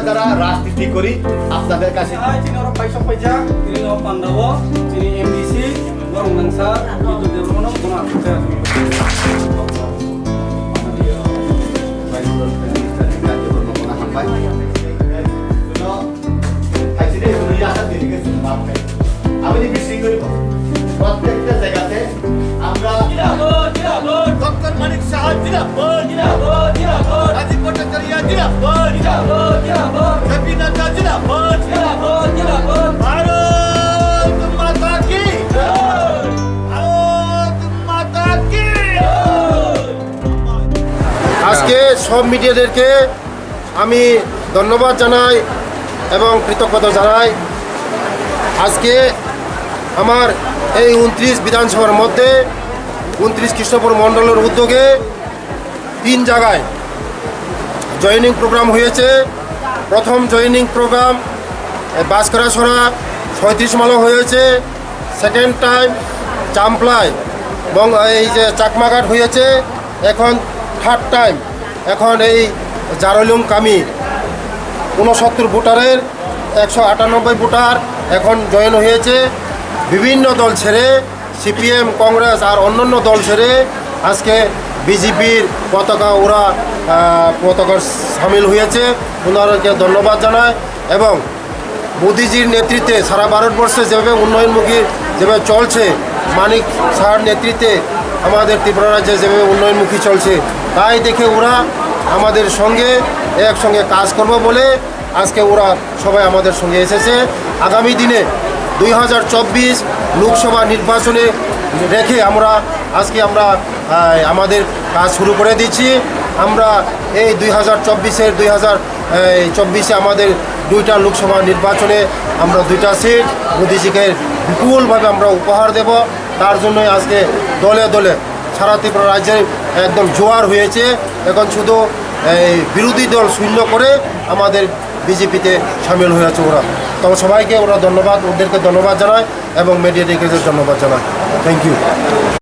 যারা রাজনীতি করি আপনাদের কাছে আমি বিক্রি করি প্রত্যেকটা জায়গাতে আমরা ডক্টর মানিক সাহা জিন্দাবাদ রাজীব ভট্টাচার্য জিন্দাবাদ জেপি নাড্ডা জিন্দাবাদ ভারত মাতা কি ভারত মাতা কি। আজকে সব মিডিয়াদেরকে আমি ধন্যবাদ জানাই এবং কৃতজ্ঞতা জানাই। আজকে আমার এই 29 বিধানসভার মধ্যে 29 কৃষ্ণপুর মণ্ডলের উদ্যোগে 3 জায়গায় জয়েনিং প্রোগ্রাম হয়েছে। প্রথম জয়েনিং প্রোগ্রাম বাঁশখারাছড়া 37 মাইল হয়েছে। সেকেন্ড টাইম চাম্পলায় এবং এই যে চাকমাঘাট হয়েছে। এখন থার্ড টাইম এখন এই জারলুম কামি 69 ভোটারের 198 ভোটার এখন জয়েন হয়েছে। বিভিন্ন দল ছেড়ে সিপিএম কংগ্রেস আর অন্যান্য দল ছেড়ে আজকে বিজেপির পতাকা ওরা পতাকার সামিল হয়েছে। ওনাদেরকে ধন্যবাদ জানায় এবং মোদিজির নেতৃত্বে সারা ভারতবর্ষে যেভাবে উন্নয়নমুখী যেভাবে চলছে, মানিক সাহার নেতৃত্বে আমাদের ত্রিপুরা রাজ্যে যেভাবে উন্নয়নমুখী চলছে, তাই দেখে ওরা আমাদের সঙ্গে একসঙ্গে কাজ করবে বলে আজকে ওরা সবাই আমাদের সঙ্গে এসেছে। আগামী দিনে 2024 লোকসভা নির্বাচনে রেখে আজকে আমরা আমাদের কাজ শুরু করে দিচ্ছি। আমরা এই 2024 আমাদের 2টা লোকসভা নির্বাচনে আমরা 2টা সিট মোদিজিকে বিপুলভাবে আমরা উপহার দেব। তার জন্যই আজকে দলে দলে সারা ত্রিপুরা রাজ্যে একদম জোয়ার হয়েছে। এখন শুধু এই বিরোধী দল শূন্য করে আমাদের বিজেপিতে সামিল হয়েছে ওরা। তবে সবাইকে ওদেরকে ধন্যবাদ জানায় এবং মিডিয়াটিকে ধন্যবাদ জানায়। Thank you.